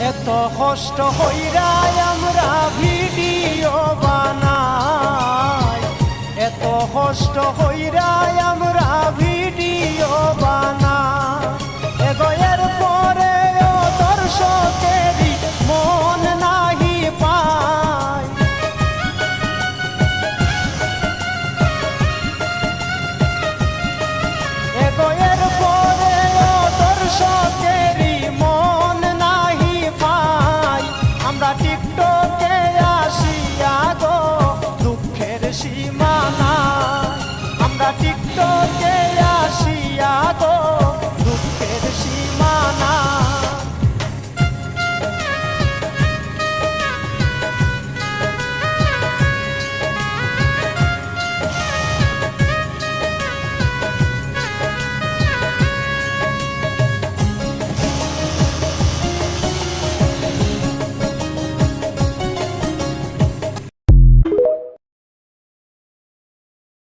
এত কষ্ট হইরাই আমরা ভিডিও বানাই, এত কষ্ট হইরাই আমরা ভিডিও বানাই। এগো এর